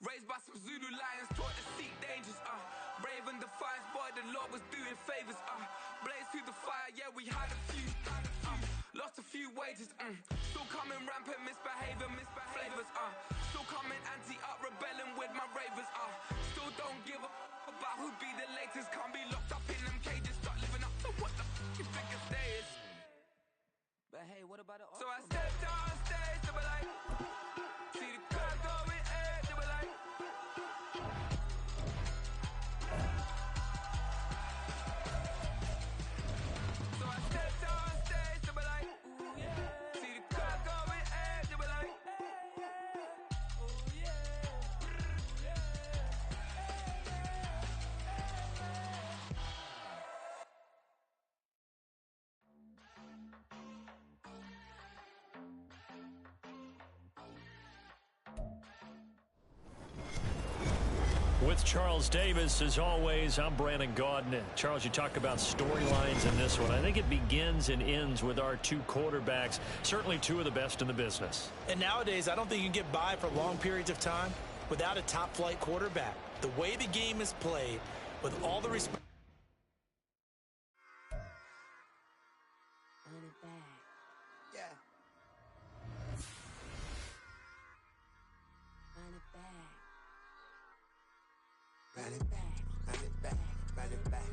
Raised by some Zulu lions, taught to seek dangers, brave and defiance, boy, the Lord was doing favors, blaze through the fire, yeah, we had a few, lost a few wages, still coming rampant, misbehavior, flavors, still coming anti-up, rebelling with my ravers, still don't give a about who be the latest, can't be locked up in them cages, start living up to what the you think a day is. But hey, what about the So I stepped out on stage, they were like, see the crowd going air, they were like, so I stepped out on stage, they were like, ooh yeah, see the crowd going air, they were like, ooh yeah, yeah. With Charles Davis, as always, I'm Brandon Gaudin. Charles, you talk about storylines in this one. I think it begins and ends with our two quarterbacks, certainly two of the best in the business. And nowadays, I don't think you can get by for long periods of time without a top-flight quarterback. The way the game is played, with all the respect. Run it back, run it back, run it back,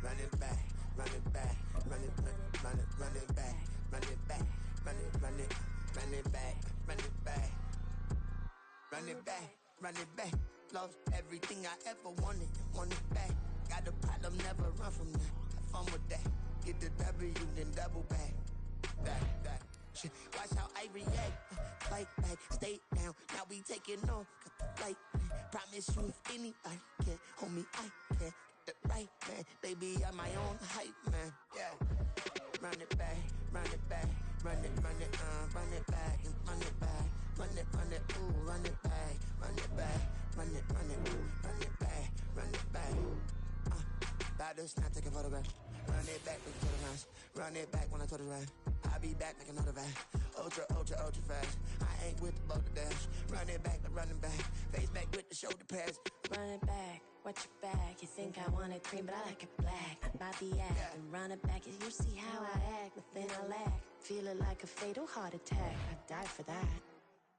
run it back, run it back, run it back, run it back, run it back, run it back, run it back, run it back, run it back. Lost everything I ever wanted it back. Got a problem, never run from that. Have fun with that. Get the W, then double back. Back. Shit, watch how I react. Fight back, stay down. Now we taking off. Got the flight. Promise you if anybody can hold me, I can. Get the right man, baby, I'm my own hype man. Yeah. Run it back, run it back, run it back, and run it back, run it, ooh, run it back, run it back, run it, ooh, run it back, run it back. About to snap, take a photograph. Run it back, make a total mass. Run it back when I told it right. I'll be back, make another back. Ultra fast. I ain't with the boat to dash. Run it back, but running back. Face back with the shoulder pads. Run it back, watch your back. You think I want it cream, but I like it black. About the act, and run it back. You see how I act, nothing I lack. Feel it like a fatal heart attack. I'd die for that.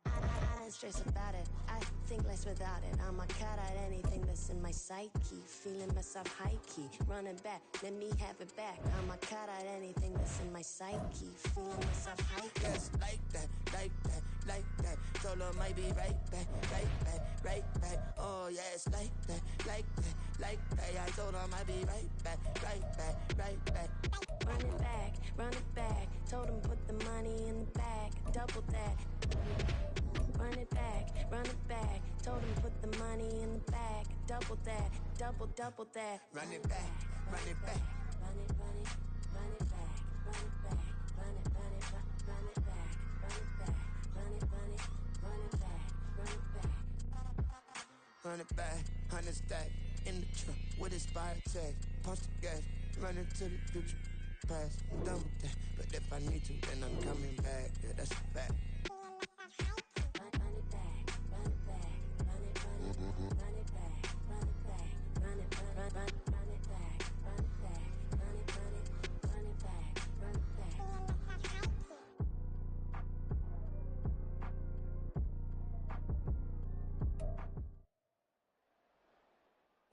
I don't stress about it. I think less without it. I'ma cut out anything that's in my psyche. Feeling myself high key. Running back, let me have it back. I'ma cut out anything that's in my psyche. Feeling myself high key. Yes, like that. Told her might be right back. Oh yes, like that. I told her might be right back. Run it back. Told him put the money in the bag. Double that. Run it back. Told him put the money in the bag. Double that. Double that. Run it back. Run it back. Run it back. Run it back. Run it back. Run it back. Run it back. Run it back, 100 stack in the truck with expired tag. Punch the gas, running to the future. Past, I'm done with that. But if I need to, then I'm coming back. Yeah, that's a fact.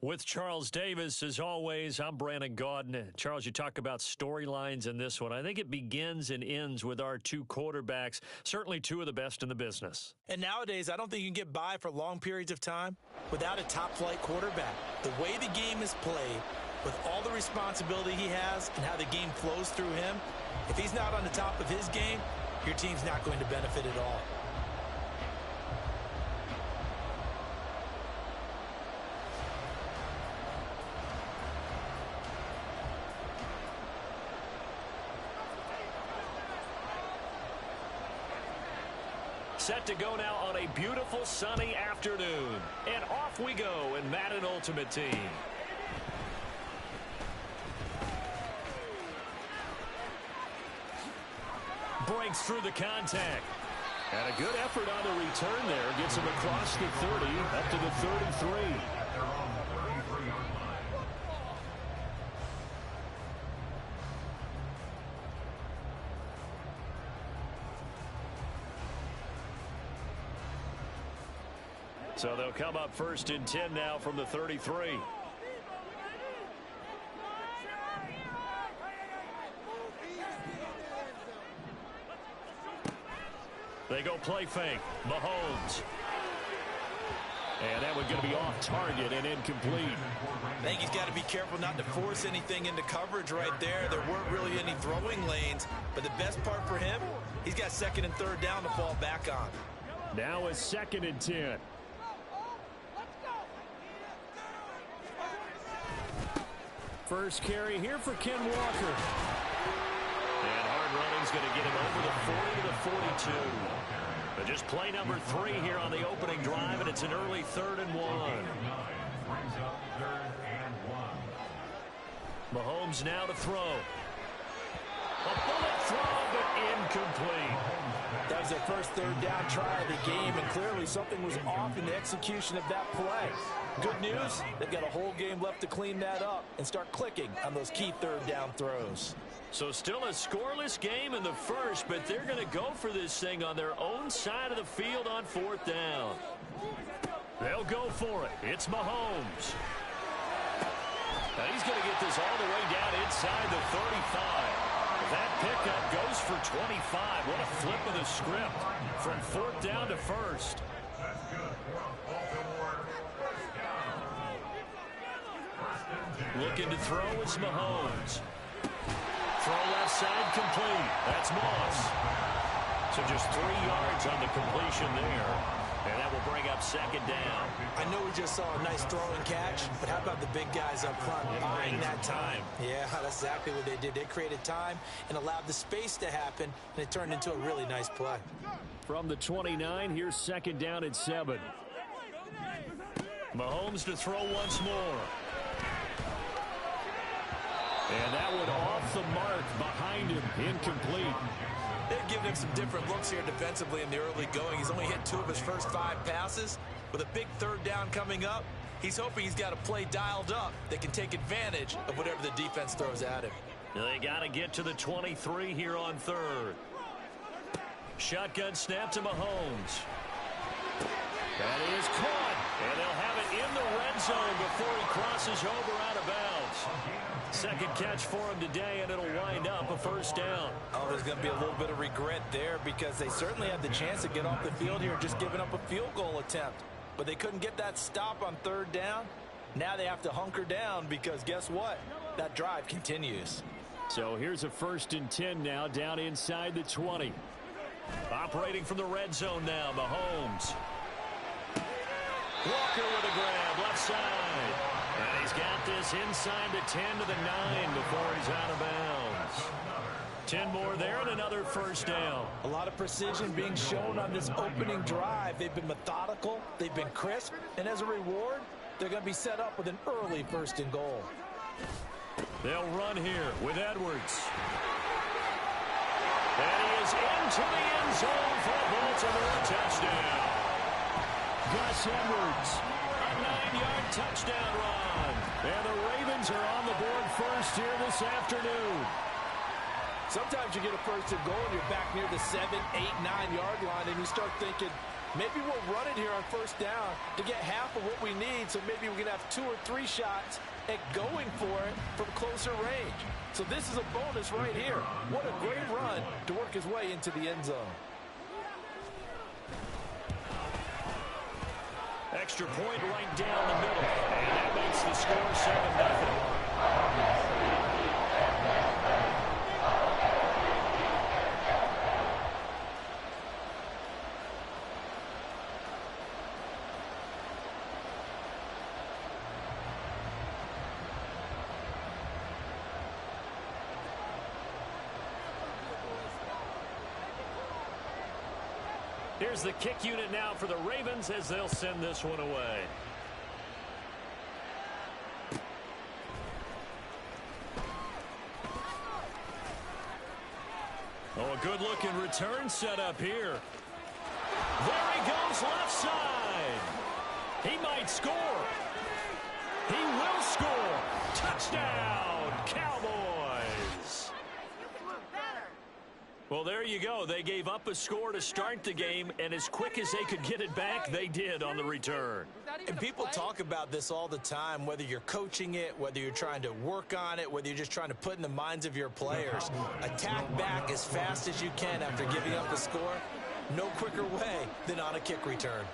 With Charles Davis, as always, I'm Brandon Gaudin. Charles, you talk about storylines in this one. I think it begins and ends with our two quarterbacks, certainly two of the best in the business. And nowadays, I don't think you can get by for long periods of time without a top-flight quarterback. The way the game is played, with all the responsibility he has and how the game flows through him, if he's not on the top of his game, your team's not going to benefit at all. Set to go now on a beautiful sunny afternoon. And off we go in Madden Ultimate Team. Breaks through the contact. And a good effort on the return there. Gets him across the 30, up to the 33. So they'll come up first and 10 now from the 33. They go play fake. Mahomes. And that one's going to be off target and incomplete. I think he's got to be careful not to force anything into coverage right there. There weren't really any throwing lanes. But the best part for him, he's got second and third down to fall back on. Now it's second and 10. First carry here for Ken Walker. And hard running's going to get him over the 40 to the 42. But just play number 3 here on the opening drive, and it's an early 3rd and 1. Mahomes now to throw. A bullet throw, but incomplete. That was their first third down try of the game, and clearly something was off in the execution of that play. Good news, they've got a whole game left to clean that up and start clicking on those key third down throws. So still a scoreless game in the first, but they're going to go for this thing on their own side of the field on 4th down. They'll go for it. It's Mahomes. Now he's going to get this all the way down inside the 35. That pickup goes for 25. What a flip of the script from 4th down to 1st. Looking to throw is Mahomes. Throw left side complete. That's Moss. So just 3 yards on the completion there. And that will bring up second down. I know we just saw a nice throwing catch, but how about the big guys up front buying that time? Yeah, that's exactly what they did. They created time and allowed the space to happen, and it turned into a really nice play. From the 29, here's second down at 7. Mahomes to throw once more. And that one off the mark behind him, incomplete. They've given him some different looks here defensively in the early going. He's only hit 2 of his first 5 passes. With a big third down coming up, he's hoping he's got a play dialed up that can take advantage of whatever the defense throws at him. They got to get to the 23 here on 3rd. Shotgun snap to Mahomes. That is caught, and they'll have it in the red zone before he crosses over out of bounds. Second catch for him today, and it'll wind up a first down. Oh, there's going to be a little bit of regret there because they certainly had the chance to get off the field here just giving up a field goal attempt. But they couldn't get that stop on 3rd down. Now they have to hunker down because guess what? That drive continues. So here's a 1st and 10 now down inside the 20. Operating from the red zone now, Mahomes. Walker with a grab, left side. And he's got this inside the 10 to the 9 before he's out of bounds. 10 more there and another first down. A lot of precision being shown on this opening drive. They've been methodical, they've been crisp, and as a reward, they're going to be set up with an early 1st and goal. They'll run here with Edwards. And he is into the end zone for a Baltimore touchdown. Gus Edwards, a 9-yard touchdown run. And the Ravens are on the board first here this afternoon. Sometimes you get a 1st and goal and you're back near the 7, 8, 9-yard line and you start thinking, maybe we'll run it here on 1st down to get half of what we need, so maybe we can have 2 or 3 shots at going for it from closer range. So this is a bonus right here. What a great run to work his way into the end zone. Extra point right down the middle. And that makes the score 7-0. Here's the kick unit now for the Ravens as they'll send this one away. Oh, a good-looking return set up here. There he goes left side. He might score. He will score. Touchdown, Cowboys. Well, there you go. They gave up a score to start the game, and as quick as they could get it back, they did on the return. And people talk about this all the time, whether you're coaching it, whether you're trying to work on it, whether you're just trying to put in the minds of your players. Attack back as fast as you can after giving up a score. No quicker way than on a kick return.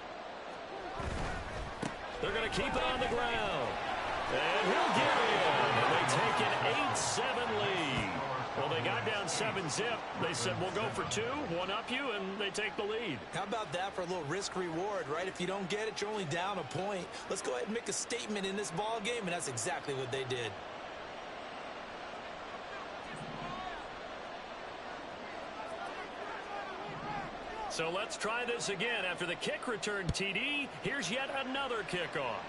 They're going to keep it on the ground. And he'll get in. And they take an 8-7 lead. Well, they got down 7-zip. They said, we'll go for 2, one up you, and they take the lead. How about that for a little risk-reward, right? If you don't get it, you're only down a point. Let's go ahead and make a statement in this ball game, and that's exactly what they did. So let's try this again. After the kick return TD, here's yet another kickoff.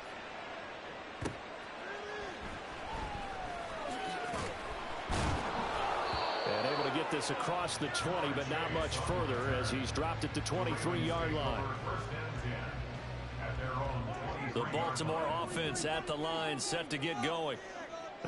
And able to get this across the 20, but not much further as he's dropped it to 23-yard line. The Baltimore offense at the line, set to get going.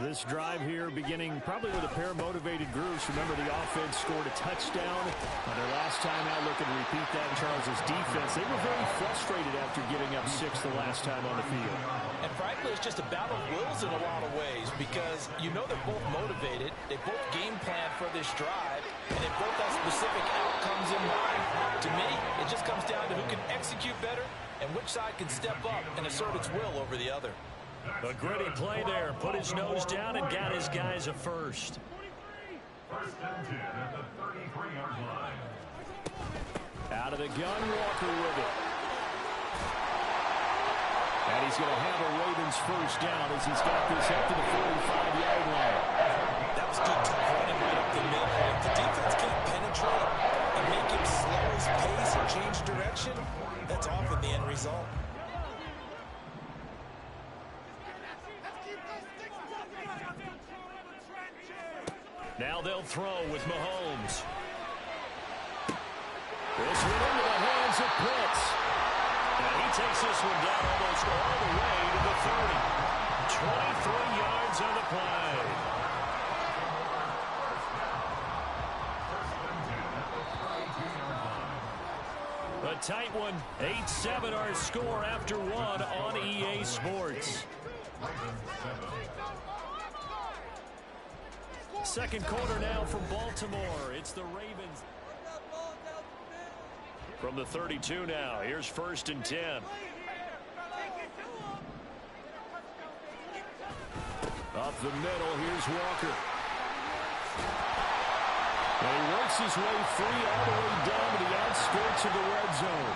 This drive here beginning probably with a pair of motivated groups. Remember, the offense scored a touchdown on their last time out. Looking to repeat that. Charles's defense, they were very frustrated after giving up 6 the last time on the field. And frankly, it's just a battle of wills in a lot of ways because you know they're both motivated. They both game plan for this drive, and they both have specific outcomes in mind. To me, it just comes down to who can execute better and which side can step up and assert its will over the other. A gritty play there. Put his nose down and got his guys a first. First and 10 at the 33-yard line. Out of the gun, Walker with it. And he's going to have a Ravens first down as he's got this up to the 45-yard line. That was good running right up the middle. If the defense can't penetrate and make him slow his pace or change direction, that's often the end result. Now they'll throw with Mahomes. This one into the hands of Pitts. And he takes this one down almost all the way to the 30. 23 yards on the play. A tight one. 8-7 our score after one on EA Sports. Second quarter now from Baltimore. It's the Ravens. From the 32 now. Here's first and 10. Up the middle. Here's Walker. And he works his way free all the way down to the outskirts of the red zone.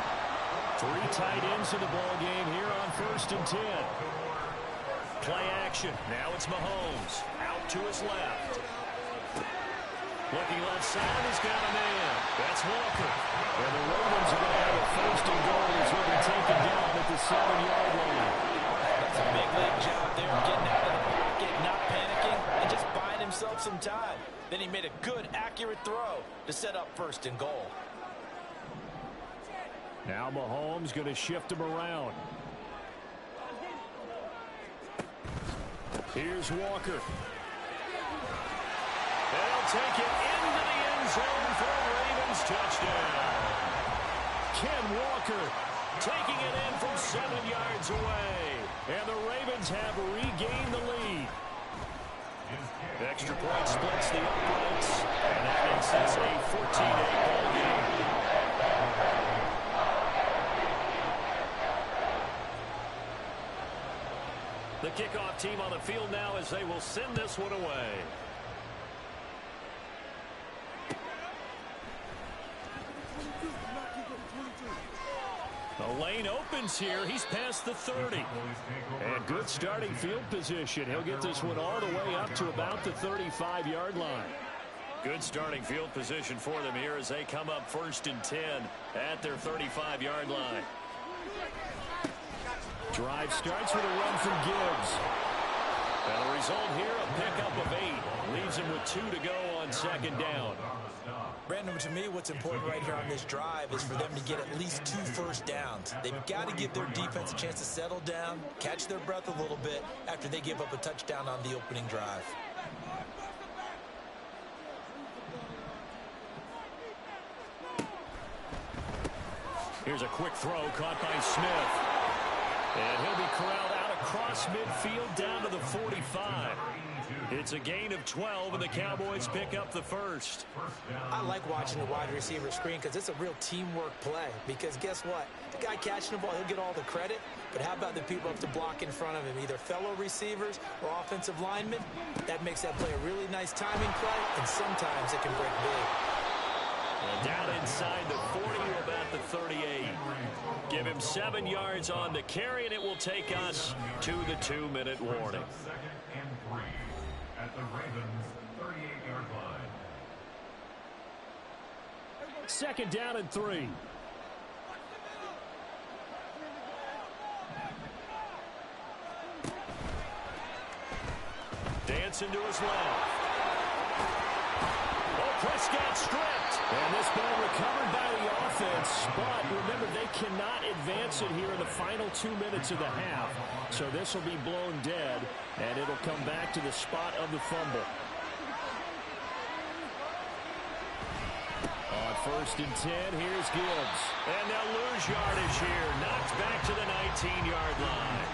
3 tight ends in the ball game here on first and 10. Play action. Now it's Mahomes. Out to his left. Looking left side, he's got a man. That's Walker. And the Ravens are going to have a first and goal as he'll be taken down at the 7-yard line. That's a big leg job there, getting out of the pocket, not panicking, and just buying himself some time. Then he made a good, accurate throw to set up first and goal. Now Mahomes going to shift him around. Here's Walker. They'll take it into the end zone for a Ravens touchdown. Ken Walker taking it in from 7 yards away. And the Ravens have regained the lead. Extra point splits the uprights. And that makes this a 14-8 ball game. The kickoff team on the field now as they will send this one away. The lane opens here. He's past the 30. And good starting field position. He'll get this one all the way up to about the 35-yard line. Good starting field position for them here as they come up first and 10 at their 35-yard line. Drive starts with a run from Gibbs. And the result here, a pickup of 8. Leaves him with 2 to go on second down. Brandon, to me, what's important right here on this drive is for them to get at least 2 first downs. They've got to give their defense a chance to settle down, catch their breath a little bit after they give up a touchdown on the opening drive. Here's a quick throw caught by Smith. And he'll be corralled out across midfield down to the 45. It's a gain of 12, and the Cowboys pick up the first. I like watching the wide receiver screen because it's a real teamwork play. Because guess what? The guy catching the ball, he'll get all the credit. But how about the people up to block in front of him, either fellow receivers or offensive linemen? That makes that play a really nice timing play, and sometimes it can break big. And down inside the 40 to about the 38. Give him 7 yards on the carry, and it will take us to the 2-minute warning. Second and 3 at the Ravens' 38-yard line. Second down and 3. Dancing to his left. Oh, Prescott stripped. And this ball recovered by the offense. But remember, they cannot advance it here in the final 2 minutes of the half. So this will be blown dead, and it'll come back to the spot of the fumble. On 1st and 10, here's Gibbs. And they'll lose yardage here. Knocked back to the 19-yard line.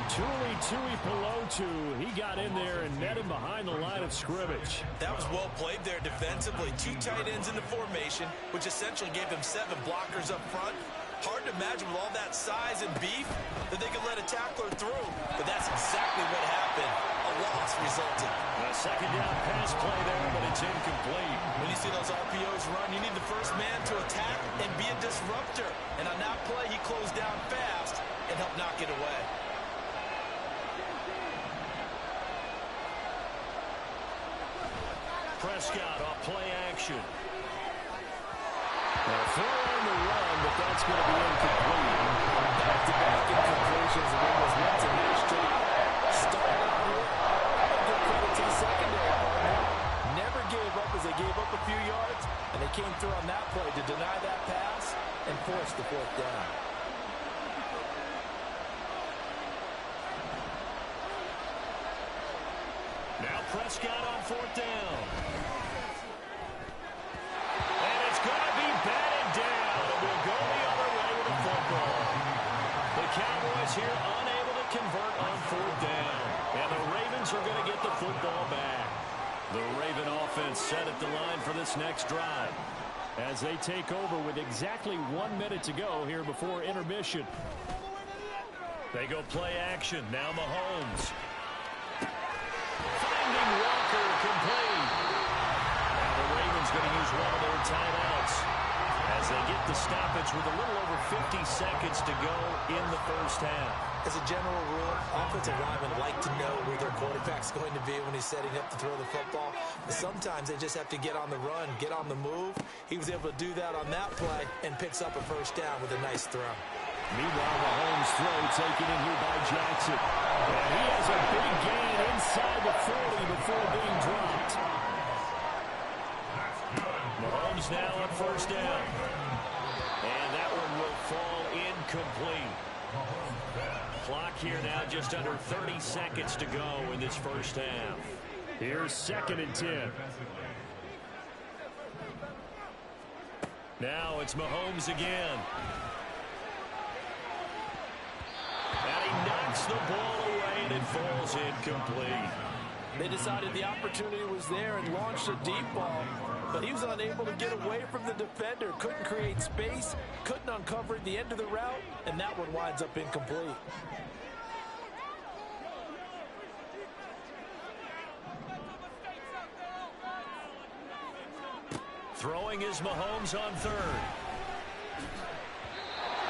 Tui Pelotu, he got in there and met him behind the line of scrimmage. That was well played there defensively. 2 tight ends in the formation, which essentially gave them 7 blockers up front. Hard to imagine with all that size and beef that they could let a tackler through. But that's exactly what happened. A loss resulted. A second down pass play there, but it's incomplete. When you see those RPOs run, you need the first man to attack and be a disruptor. And on that play, he closed down fast and helped knock it away. Prescott off play action. A throw on the run, but that's going to be incomplete. Back-to-back incompletions, and it was once a match to start out here. Good credit to the secondary partner. Never gave up as they gave up a few yards, and they came through on that play to deny that pass and force the 4th down. Now Prescott on 4th down. And it's going to be batted down. It will go the other way with the football. The Cowboys here unable to convert on 4th down. And the Ravens are going to get the football back. The Raven offense set at the line for this next drive as they take over with exactly 1 minute to go here before intermission. They go play action. Now Mahomes. Finding Walker complete. And the Ravens going to use one of their timeouts as they get the stoppage with a little over 50 seconds to go in the first half. As a general rule, offensive linemen like to know where their quarterback's going to be when he's setting up to throw the football. But sometimes they just have to get on the run, get on the move. He was able to do that on that play and picks up a first down with a nice throw. Meanwhile, Mahomes' throw taken in here by Jackson. And he has a big gain inside the 40 before being dropped. Mahomes now on 1st down. And that one will fall incomplete. Clock here now just under 30 seconds to go in this first half. Here's 2nd and 10. Now it's Mahomes again. And he knocks the ball away, and it falls incomplete. They decided the opportunity was there and launched a deep ball, but he was unable to get away from the defender, couldn't create space, couldn't uncover at the end of the route, and that one winds up incomplete. Throwing is Mahomes on 3rd.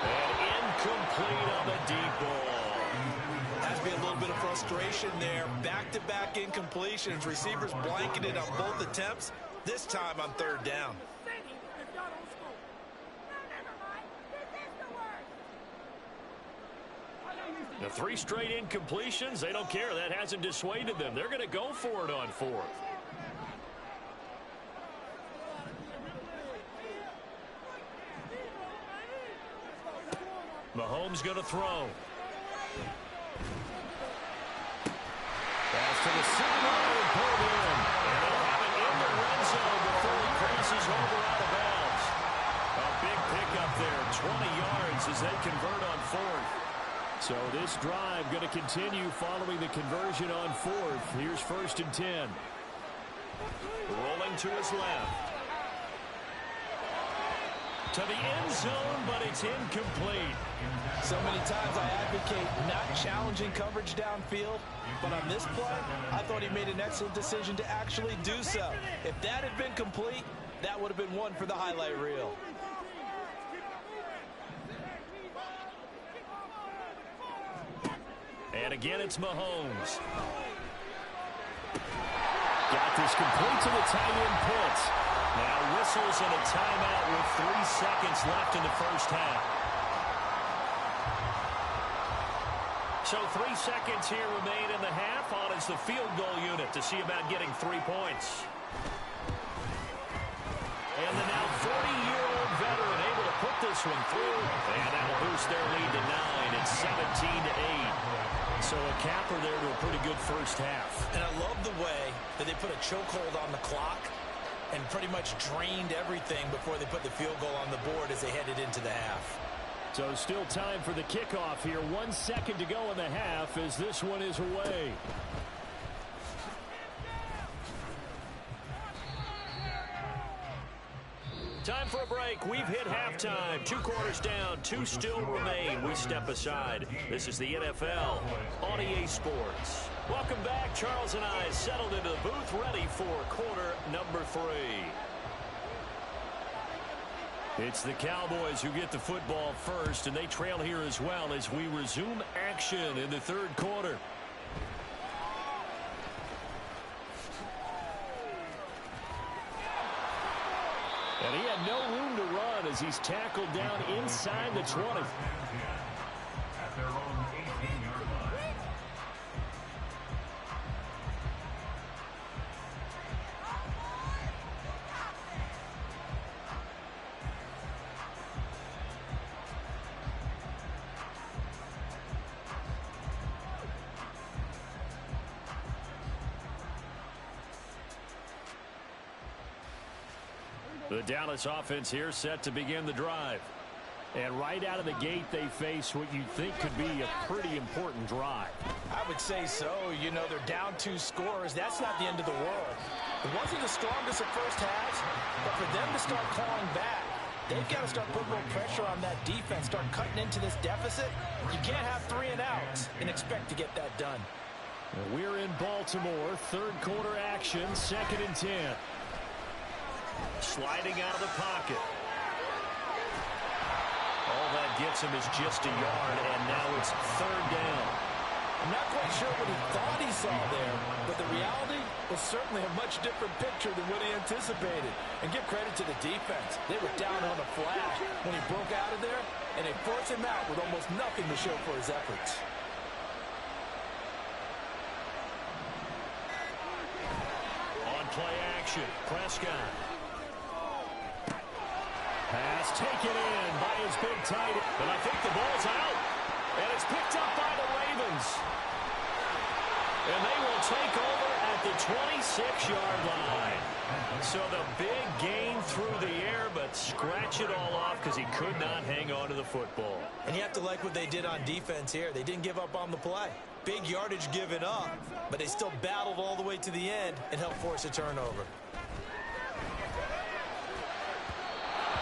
And incomplete on the deep ball. Has to be a little bit of frustration there. Back-to-back incompletions. Receivers blanketed on both attempts, this time on 3rd down. The 3 straight incompletions, they don't care. That hasn't dissuaded them. They're going to go for it on 4th. Mahomes going to throw. Pass to the sideline and pulled in. And they'll have it in the red zone before he crosses over out of bounds. A big pickup there, 20 yards as they convert on fourth. So this drive going to continue following the conversion on fourth. Here's 1st and 10. Rolling to his left. To the end zone, but it's incomplete. So many times I advocate not challenging coverage downfield, but on this play, I thought he made an excellent decision to actually do so. If that had been complete, that would have been one for the highlight reel. And again, it's Mahomes. Got this complete to the tight end Pitts. Now whistles and a timeout with 3 seconds left in the first half. So 3 seconds here remain in the half. On is the field goal unit to see about getting 3 points. And the now 40-year-old veteran able to put this one through. And that'll boost their lead to 9. It's 17-8. So a capper there to a pretty good first half. And I love the way that they put a chokehold on the clock and pretty much drained everything before they put the field goal on the board as they headed into the half. So still time for the kickoff here. 1 second to go in the half as this one is away. Time for a break. We've hit halftime. 2 quarters down. 2 still remain. We step aside. This is the NFL on EA Sports. Welcome back. Charles and I settled into the booth ready for quarter number 3. It's the Cowboys who get the football first, and they trail here as well as we resume action in the 3rd quarter. And he had no room to run as he's tackled down inside the 20. At their own 18-yard line. The Dallas offense here set to begin the drive. And right out of the gate, they face what you think could be a pretty important drive. I would say so. You know, they're down 2 scores. That's not the end of the world. It wasn't the strongest of first halves, but for them to start clawing back, they've got to start putting more pressure on that defense, start cutting into this deficit. You can't have 3 and outs and expect to get that done. We're in Baltimore, 3rd quarter action, 2nd and 10. Sliding out of the pocket. All that gets him is just a yard, and now it's 3rd down. I'm not quite sure what he thought he saw there, but the reality was certainly a much different picture than what he anticipated. And give credit to the defense. They were down on a flash when he broke out of there, and they forced him out with almost nothing to show for his efforts. On play action, Prescott. Pass taken in by his big tight end. But I think the ball's out. And it's picked up by the Ravens. And they will take over at the 26-yard line. So the big gain through the air, but scratch it all off because he could not hang on to the football. And you have to like what they did on defense here. They didn't give up on the play. Big yardage given up, but they still battled all the way to the end and helped force a turnover.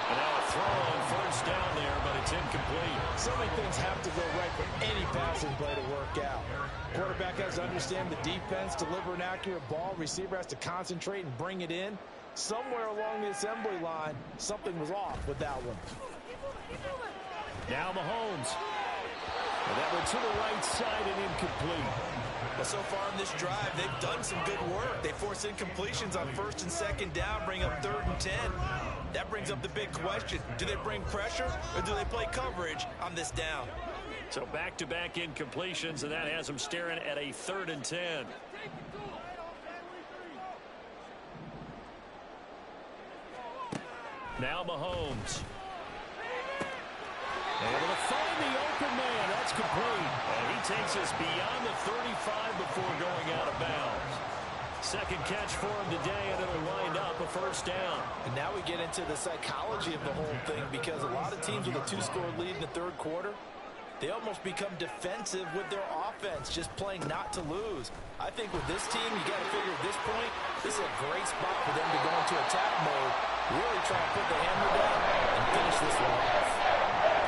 And now a throw on 1st down there, but it's incomplete. So many things have to go right for any passing play to work out. Quarterback has to understand the defense, deliver an accurate ball. Receiver has to concentrate and bring it in. Somewhere along the assembly line, something was off with that one. Now Mahomes. And that went to the right side and incomplete. Well, so far in this drive, they've done some good work. They force incompletions on 1st and 2nd down, bring up 3rd and 10. That brings up the big question. Do they bring pressure or do they play coverage on this down? So back-to-back incompletions, and that has them staring at a 3rd and 10. Now Mahomes. Able to find the complete. And he takes us beyond the 35 before going out of bounds. Second catch for him today, and it'll wind up a first down. And now we get into the psychology of the whole thing, because a lot of teams with a 2-score lead in the third quarter, they almost become defensive with their offense, just playing not to lose. I think with this team, you got to figure at this point, this is a great spot for them to go into attack mode, really try and put the hammer down and finish this one off.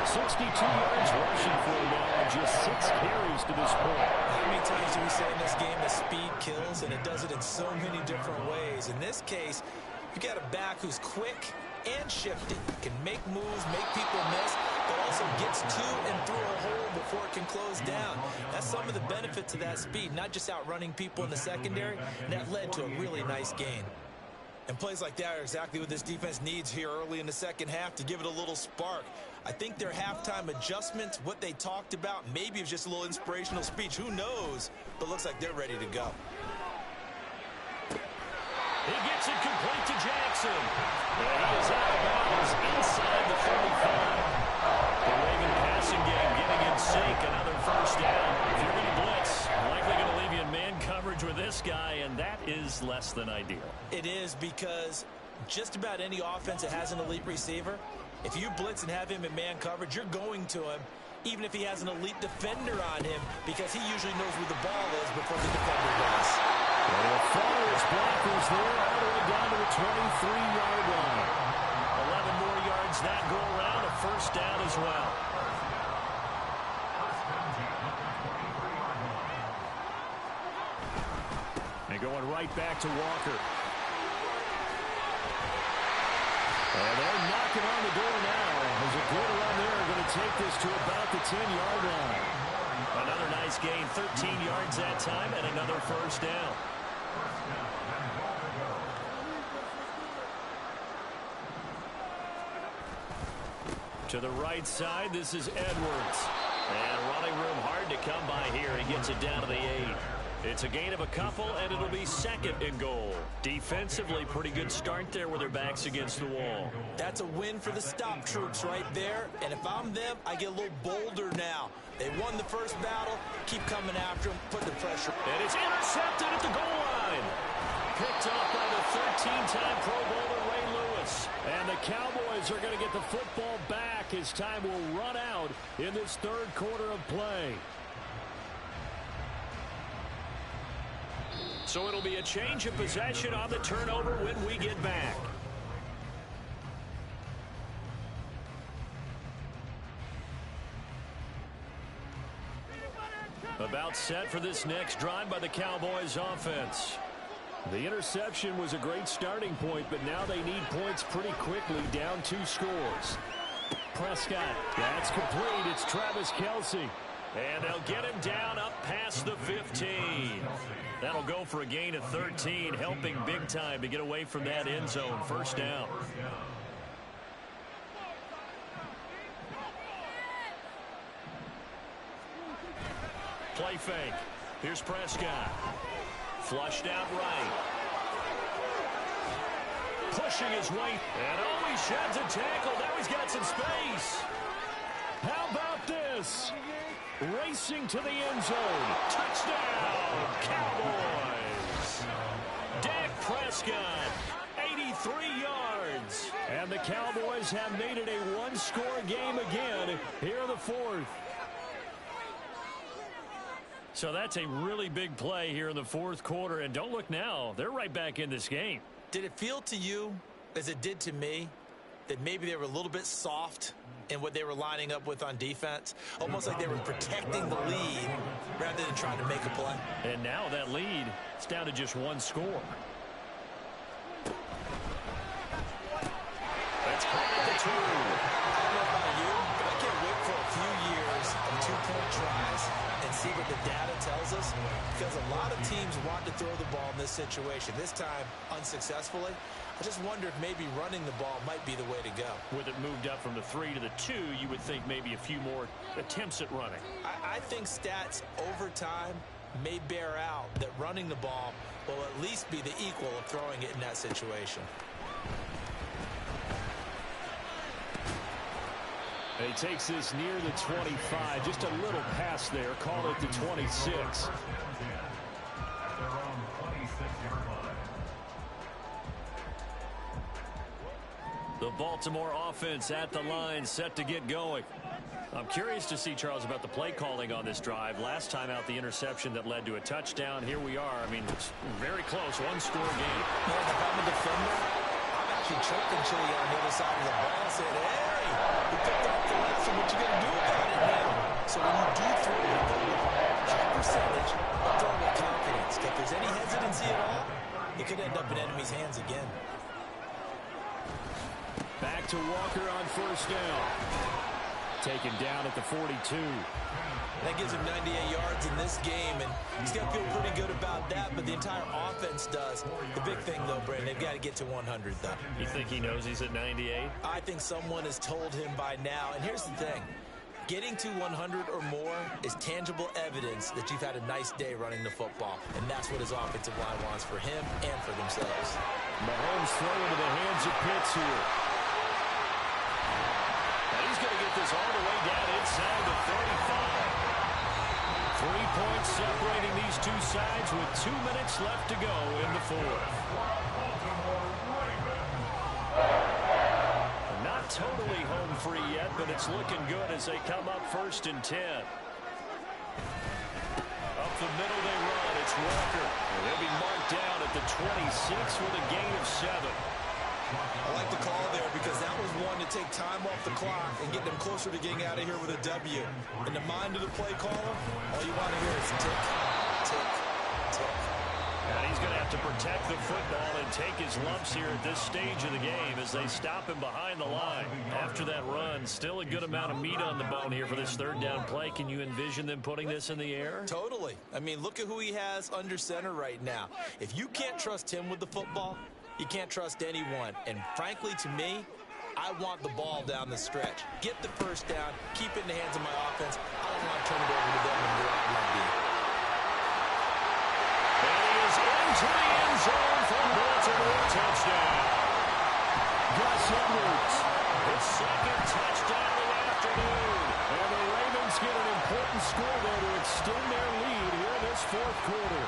62 yards rushing for him now, and just 6 carries to this point. How many times do we say in this game that speed kills, and it does it in so many different ways? In this case, you got a back who's quick and shifty, can make moves, make people miss, but also gets to and through a hole before it can close down. That's some of the benefits of that speed, not just outrunning people in the secondary, and that led to a really nice gain. And plays like that are exactly what this defense needs here early in the second half to give it a little spark. I think their halftime adjustments, what they talked about, maybe it was just a little inspirational speech. Who knows? But looks like they're ready to go. He gets it complete to Jackson. And he is out of bounds inside the 35. The Raven passing game getting in sync. Another first down. If you're going to blitz, likely going to leave you in man coverage with this guy, and that is less than ideal. It is, because just about any offense that has an elite receiver, if you blitz and have him in man coverage, you're going to him, even if he has an elite defender on him, because he usually knows where the ball is before the defender does. Well, the follows blockers there all the way down to the 23-yard line. 11 more yards that go around, a first down as well. And going right back to Walker. And they're knocking on the door now. There's a good run there. Going to take this to about the 10-yard line. Another nice gain, 13 yards that time, and another first down. To the right side, this is Edwards. And running room hard to come by here. He gets it down to the 8. It's a gain of a couple, and it'll be second and goal. Defensively, pretty good start there with their backs against the wall. That's a win for the stop troops right there. And if I'm them, I get a little bolder now. They won the first battle. Keep coming after them. Put the pressure. And it's intercepted at the goal line. Picked off by the 13-time Pro Bowler Ray Lewis. And the Cowboys are going to get the football back as time will run out in this third quarter of play. So it'll be a change of possession on the turnover when we get back. About set for this next drive by the Cowboys offense. The interception was a great starting point, but now they need points pretty quickly, down 2 scores. Prescott, that's complete. It's Travis Kelce. And they'll get him down up past the 15. That'll go for a gain of 13, helping big time to get away from that end zone. First down. Play fake. Here's Prescott. Flushed out right. Pushing his way. And oh, he sheds a tackle. Now he's got some space. How about this? Racing to the end zone. Touchdown, Cowboys. Dak Prescott, 83 yards. And the Cowboys have made it a one-score game again here in the fourth. So that's a really big play here in the fourth quarter. And don't look now, they're right back in this game. Did it feel to you, as it did to me, that maybe they were a little bit soft in what they were lining up with on defense? Almost like they were protecting the lead rather than trying to make a play. And now that lead, it's down to just 1 score. That's caught at the 2. I don't know about you, but I can't wait for a few years of 2-point tries and see what the data tells us, because a lot of teams want to throw the ball in this situation. This time, unsuccessfully. I just wonder if maybe running the ball might be the way to go. With it moved up from the 3 to the 2, you would think maybe a few more attempts at running. I think stats over time may bear out that running the ball will at least be the equal of throwing it in that situation. He takes this near the 25, just a little pass there. Call it the 26. The Baltimore offense at the line, set to get going. I'm curious to see, Charles, about the play calling on this drive. Last time out, the interception that led to a touchdown. Here we are. I mean, it's very close, one-score game. Yeah, if I'm a defender, I'm actually choking Chili on the other side of the ball, saying, hey, we picked off the last one. What you going to do about it now? So when you do throw it, high percentage, but throw with confidence. If there's any hesitancy at all, it could end up in enemy's hands again. Back to Walker on first down. Taken down at the 42. That gives him 98 yards in this game, and he's going to feel pretty good about that, but the entire offense does. The big thing, though, Brandon, they've got to get to 100, though. You think he knows he's at 98? I think someone has told him by now, and here's the thing. Getting to 100 or more is tangible evidence that you've had a nice day running the football, and that's what his offensive line wants for him and for themselves. Mahomes throwing into the hands of Pitts here. He's going to get this all the way down inside the 35. 3 points separating these two sides with 2 minutes left to go in the fourth. Not totally home free yet, but it's looking good as they come up 1st and 10. Up the middle they run. It's Walker. And he'll be marked down at the 26 with a gain of 7. I like the call there because that was one to take time off the clock and get them closer to getting out of here with a W. In the mind of the play caller, all you want to hear is tick, tick, tick. And he's going to have to protect the football and take his lumps here at this stage of the game as they stop him behind the line. After that run, still a good amount of meat on the bone here for this 3rd down play. Can you envision them putting this in the air? Totally. I mean, look at who he has under center right now. If you can't trust him with the football, you can't trust anyone. And frankly, to me, I want the ball down the stretch. Get the first down, keep it in the hands of my offense. I don't want to turn it over to them and go out and beat. And he is into the end zone for Baltimore. Touchdown. Gus Edwards, his 2nd touchdown of the afternoon. And the Ravens get an important score there to extend their lead here in this 4th quarter.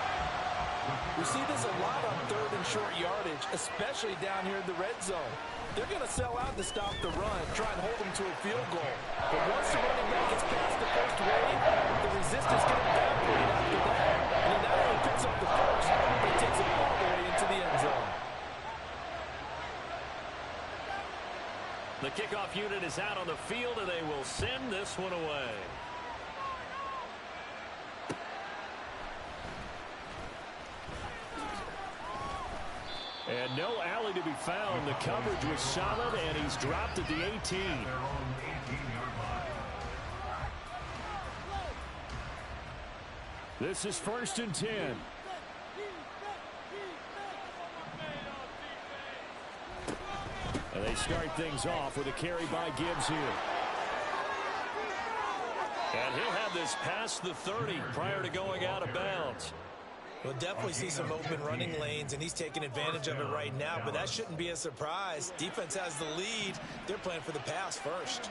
We see this a lot on 3rd and short yardage, especially down here in the red zone. They're going to sell out to stop the run, try and hold them to a field goal. But once the running back gets past the first wave, the resistance can evaporate after that. And he not only picks up the first, but he takes it all the way into the end zone. The kickoff unit is out on the field, and they will send this one away. And no alley to be found. The coverage was solid, and he's dropped at the 18. This is 1st and 10. And they start things off with a carry by Gibbs here. And he'll have this past the 30 prior to going out of bounds. We'll definitely see some open running lanes, and he's taking advantage of it right now, but that shouldn't be a surprise. Defense has the lead. They're playing for the pass first.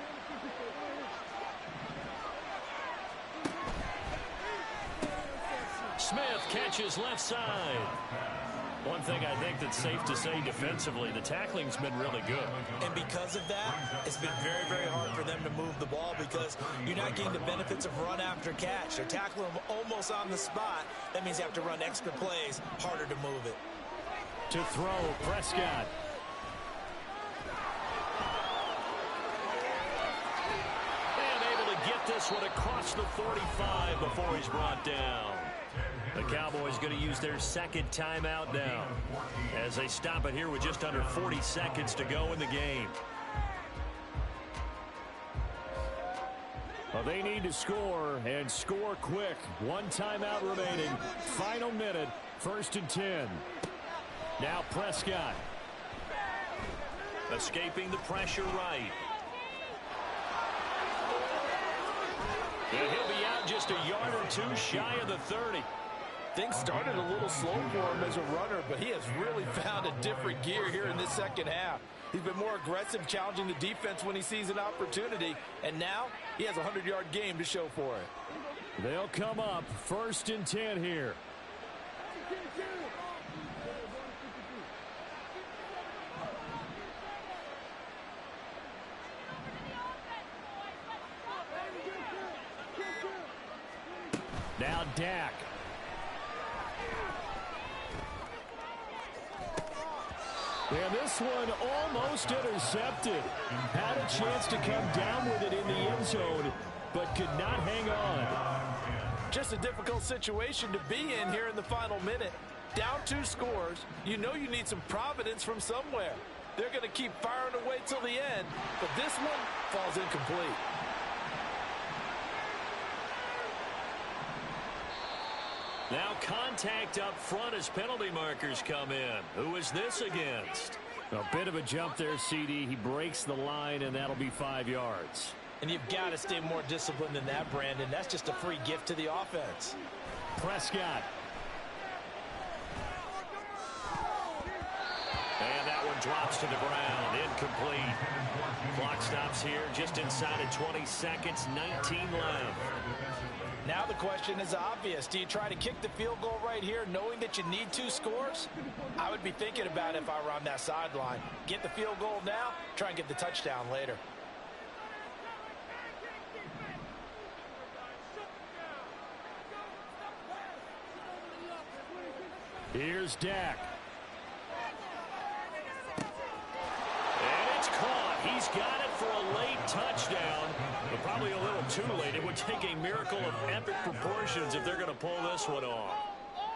Smith catches left side. One thing I think that's safe to say defensively, the tackling's been really good. And because of that, it's been very, very hard for them to move the ball because you're not getting the benefits of run after catch. They're tackling them almost on the spot. That means you have to run extra plays, harder to move it. To throw, Prescott. And able to get this one across the 45 before he's brought down. The Cowboys going to use their 2nd timeout now as they stop it here with just under 40 seconds to go in the game. Well, they need to score and score quick. 1 timeout remaining. Final minute, 1st and 10. Now Prescott. Escaping the pressure right. And he'll be out just a yard or two shy of the 30. Things started a little slow for him as a runner, but he has really found a different gear here in this second half. He's been more aggressive, challenging the defense when he sees an opportunity. And now he has a 100-yard game to show for it. They'll come up 1st and 10 here. Now Dak. And this one almost intercepted. Had a chance to come down with it in the end zone, but could not hang on. Just a difficult situation to be in here in the final minute. Down 2 scores. You know you need some providence from somewhere. They're going to keep firing away till the end, but this one falls incomplete. Now contact up front as penalty markers come in. Who is this against? A bit of a jump there, CD. He breaks the line, and that'll be 5 yards. And you've got to stay more disciplined than that, Brandon. That's just a free gift to the offense. Prescott. And that one drops to the ground. Incomplete. Clock stops here just inside of 20 seconds. 19 left. Now the question is obvious. Do you try to kick the field goal right here knowing that you need 2 scores? I would be thinking about it if I were on that sideline. Get the field goal now, try and get the touchdown later. Here's Dak. And it's caught. He's got it for a late touchdown, but probably a little too late. It would take a miracle of epic proportions if they're going to pull this one off.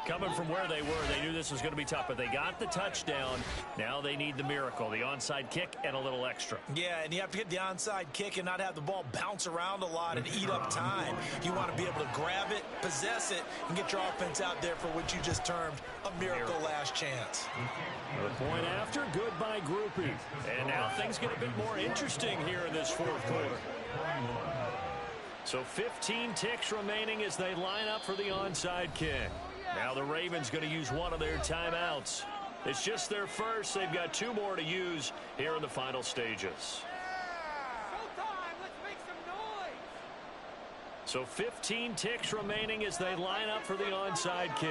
Coming from where they were, they knew this was going to be tough, but they got the touchdown. Now they need the miracle, the onside kick and a little extra. Yeah, and you have to get the onside kick and not have the ball bounce around a lot and eat up time. You want to be able to grab it, possess it, and get your offense out there for what you just termed a miracle last chance. The point after, goodbye groupie. And now things get a bit more interesting here in this 4th quarter. So 15 ticks remaining as they line up for the onside kick. Now the Ravens going to use one of their timeouts. It's just their first. They've got 2 more to use here in the final stages. So 15 ticks remaining as they line up for the onside kick.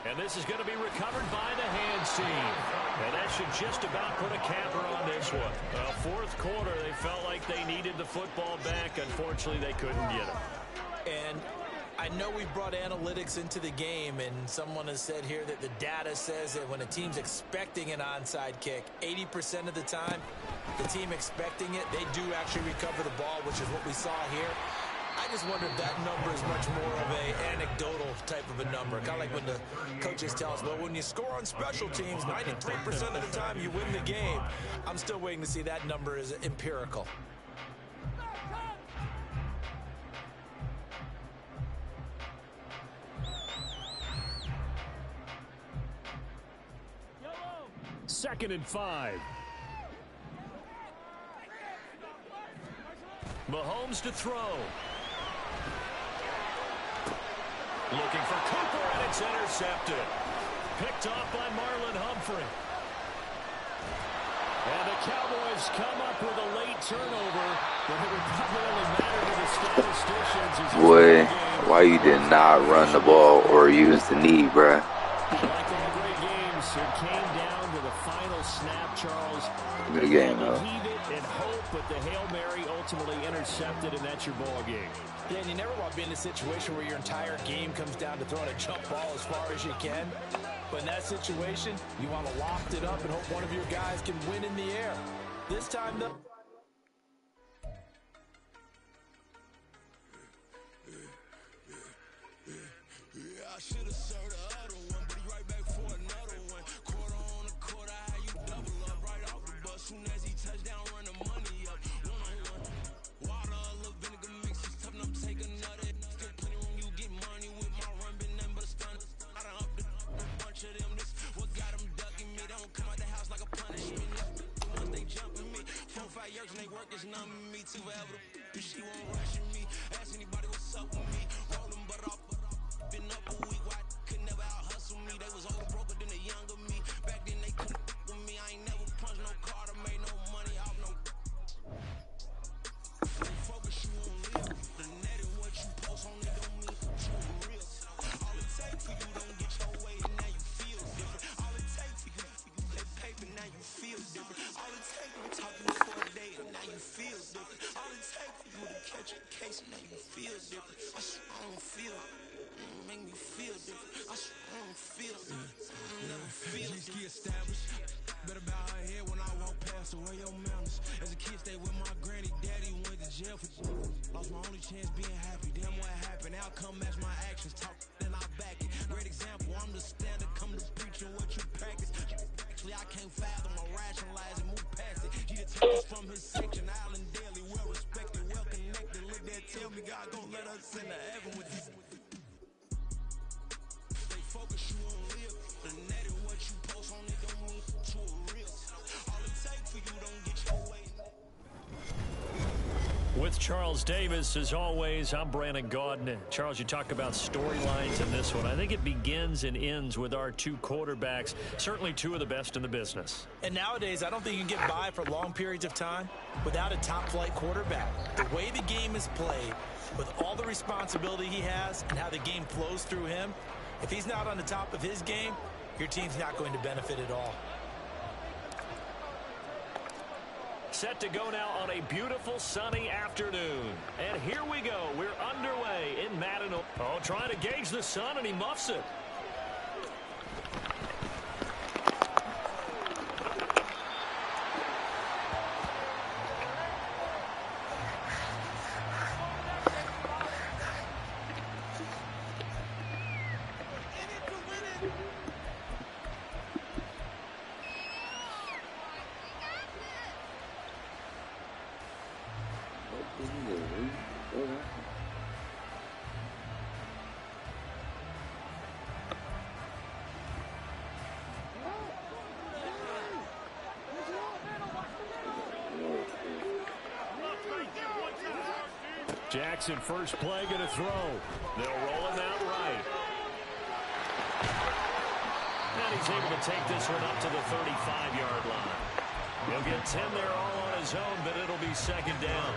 And this is going to be recovered by the hands team. And that should just about put a capper on this one. 4th quarter, they felt like they needed the football back. Unfortunately, they couldn't get it. And I know we brought analytics into the game, and someone has said here that the data says that when a team's expecting an onside kick, 80% of the time, the team expecting it, they do actually recover the ball, which is what we saw here. I just wonder if that number is much more of a anecdotal type of a number. Kind of like when the coaches tell us, well, when you score on special teams, 93% of the time you win the game. I'm still waiting to see that number is empirical. Second and 5. Mahomes to throw. Looking for Cooper, and it's intercepted. Picked off by Marlon Humphrey. And the Cowboys come up with a late turnover, but it would probably only matter to the statisticians. Boy, why you did not run the ball or use the knee, bruh? Like all great games, it came down to the final snap, Charles. Good game, though. Heave it and hope, but the Hail Mary ultimately intercepted, and that's your ball game. Yeah, and you never want to be in a situation where your entire game comes down to throwing a jump ball as far as you can. But in that situation, you want to loft it up and hope one of your guys can win in the air. This time, though. I should have served the other one, but he right back for another one. Quarter on a quarter, how you double up right off the bus. Soon as he touch down, run the money up. One-on-one. Water, a little vinegar mix is tough, and I'm taking another. Still plenty room, you get money with my run, been nothing but a stun. I done up a bunch of them. This what got them ducking me. Don't come out the house like a punishment. Once they jumping me, 4-5 don't feel it. Never feel it. G-ski established. Better bow her head when I walk past her. Where your manners? As a kid, stayed with my granny. Daddy went to jail for lost my only chance being happy. Damn, what happened? Outcome match my actions. Talk, then I back it. Great example. I'm the standard. Come to preaching what you practice. Actually, I can't fathom or rationalize and move past it. She the toughest from his section. Island daily, well respected, well connected. Look there, tell me God gon' let us in the heaven with this. Stay focused, you won't live. The net is what you post on it don't mean to a real. All it takes for you don't get your way. With Charles Davis, as always, I'm Brandon Gaudin. Charles, you talk about storylines in this one. I think it begins and ends with our two quarterbacks, certainly two of the best in the business. And nowadays, I don't think you can get by for long periods of time without a top-flight quarterback. The way the game is played, with all the responsibility he has and how the game flows through him, if he's not on the top of his game, your team's not going to benefit at all. Set to go now on a beautiful sunny afternoon. And here we go. We're underway in Madden. Oh, trying to gauge the sun, and he muffs it. Jackson, first play, going to throw. They'll roll him out right. And he's able to take this one up to the 35-yard line. He'll get 10 there all on his own, but it'll be second down.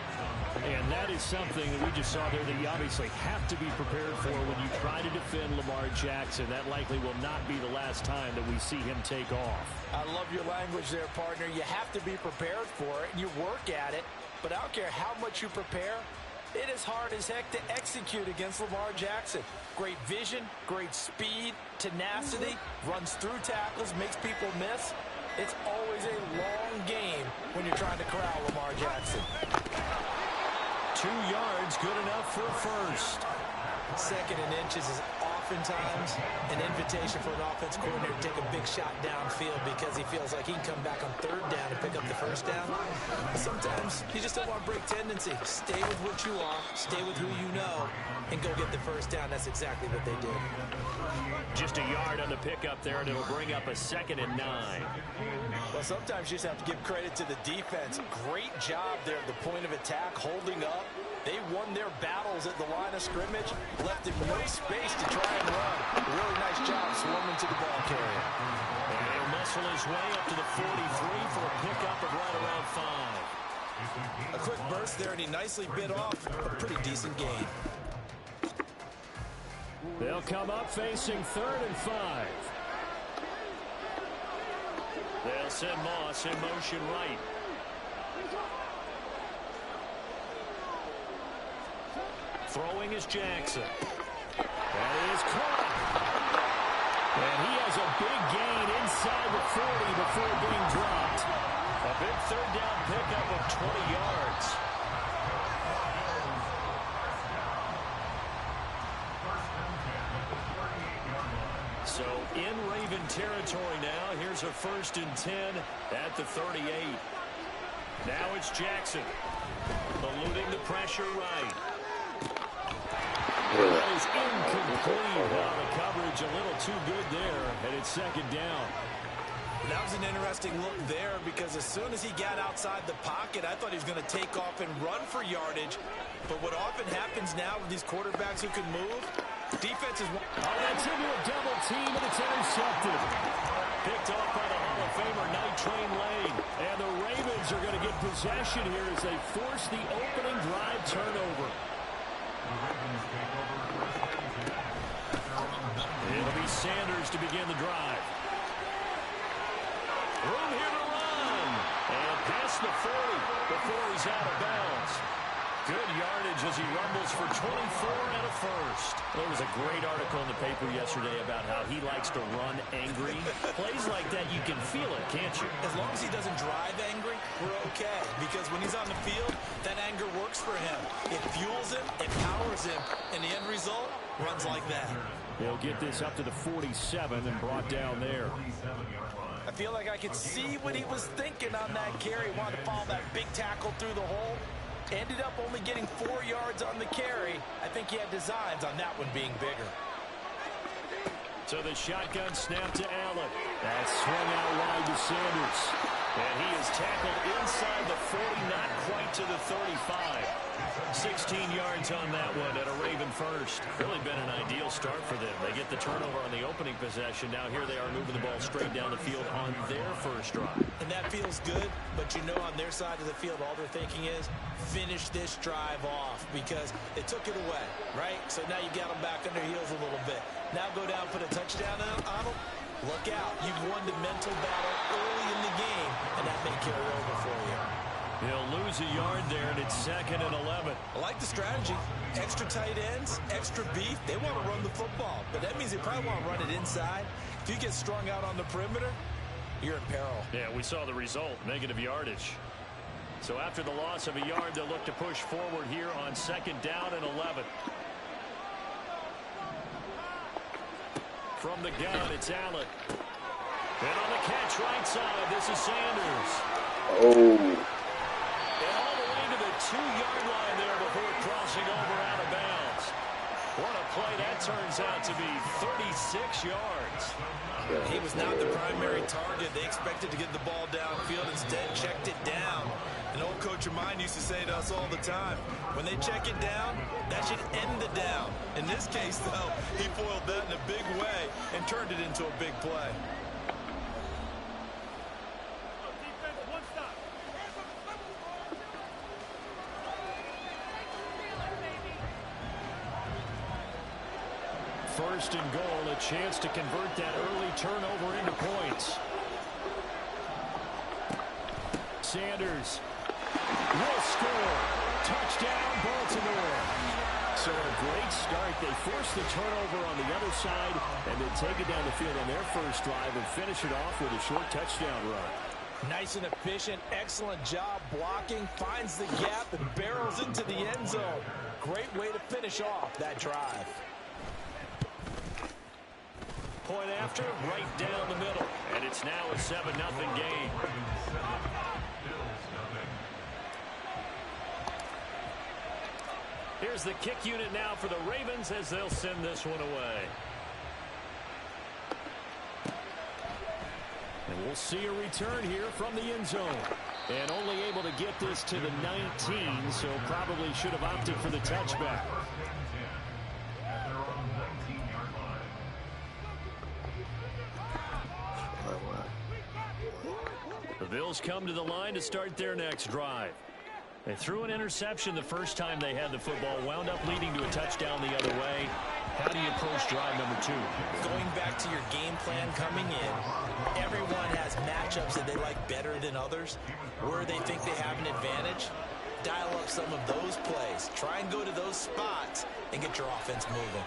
And that is something that we just saw there that you obviously have to be prepared for when you try to defend Lamar Jackson. That likely will not be the last time that we see him take off. I love your language there, partner. You have to be prepared for it, and you work at it. But I don't care how much you prepare, it is hard as heck to execute against Lamar Jackson. Great vision, great speed, tenacity, runs through tackles, makes people miss. It's always a long game when you're trying to corral Lamar Jackson. 2 yards, good enough for a first. Second and inches is oftentimes an invitation for an offense coordinator to take a big shot downfield because he feels like he can come back on third down and pick up the first down. But sometimes you just don't want to break tendency. Stay with what you are, stay with who you know, and go get the first down. That's exactly what they did. Just a yard on the pickup there, and it'll bring up a 2nd and 9. Well, sometimes you just have to give credit to the defense. Great job there at the point of attack, holding up. They won their battles at the line of scrimmage, left him no space to try and run. Really nice job swarming to the ball carrier. And he'll muscle his way up to the 43 for a pickup of right around 5. A quick burst there, and he nicely bit off a pretty decent gain. They'll come up facing 3rd and 5. They'll send Moss in motion right. Throwing is Jackson. That is caught. And he has a big gain inside the 40 before being dropped. A big 3rd down pickup of 20 yards. So in Raven territory now. Here's a 1st and 10 at the 38. Now it's Jackson. Eluding the pressure right. That is incomplete. The coverage a little too good there, and it's 2nd down. That was an interesting look there because as soon as he got outside the pocket, I thought he was going to take off and run for yardage. But what often happens now with these quarterbacks who can move, defenses... that's into a double team, and it's intercepted. Picked off by the Hall of Famer Night Train Lane. And the Ravens are going to get possession here as they force the opening drive turnover. It'll be Sanders to begin the drive. Room here to run. And past the 40 before he's out of bounds. Good yardage as he rumbles for 24 and a first. There was a great article in the paper yesterday about how he likes to run angry. Plays like that, you can feel it, can't you? As long as he doesn't drive angry, we're okay. Because when he's on the field, that anger works for him. It fuels him, it powers him, and the end result runs like that. He'll get this up to the 47 and brought down there. I feel like I could see what he was thinking on that carry. Wanted to follow that big tackle through the hole. Ended up only getting 4 yards on the carry. I think he had designs on that one being bigger. So the shotgun snap to Allen. That swung out wide to Sanders. And he is tackled inside the 40, not quite to the 35. 16 yards on that one at a Raven first. Really been an ideal start for them. They get the turnover on the opening possession. Now here they are moving the ball straight down the field on their first drive. And that feels good, but you know on their side of the field all they're thinking is finish this drive off because they took it away, right? So now you got them back on their heels a little bit. Now go down, put a touchdown on them. Look out. You've won the mental battle early in the game, and that may carry over for you. He'll lose a yard there, and it's 2nd and 11. I like the strategy. Extra tight ends, extra beef. They want to run the football, but that means they probably want to run it inside. If you get strung out on the perimeter, you're in peril. Yeah, we saw the result, negative yardage. So after the loss of a yard, they'll look to push forward here on 2nd down and 11. From the gun, it's Allen. And on the catch right side, this is Sanders. Oh. And all the way to the 2-yard line there before crossing over out of bounds. What a play that turns out to be, 36 yards. He was not the primary target. They expected to get the ball downfield. Instead, checked it down. An old coach of mine used to say to us all the time, when they check it down, that should end the down. In this case, though, he foiled that in a big way and turned it into a big play. First and goal, a chance to convert that early turnover into points. Sanders will score. Touchdown, Baltimore. So a great start. They force the turnover on the other side and then take it down the field on their first drive and finish it off with a short touchdown run. Nice and efficient. Excellent job blocking. Finds the gap and barrels into the end zone. Great way to finish off that drive. Point after, right down the middle. And it's now a 7-0 game. Here's the kick unit now for the Ravens as they'll send this one away. And we'll see a return here from the end zone. And only able to get this to the 19, so probably should have opted for the touchback. The Bills come to the line to start their next drive. They threw an interception the first time they had the football, wound up leading to a touchdown the other way. How do you approach drive number 2? Going back to your game plan coming in, everyone has matchups that they like better than others. Where they think they have an advantage, dial up some of those plays. Try and go to those spots and get your offense moving.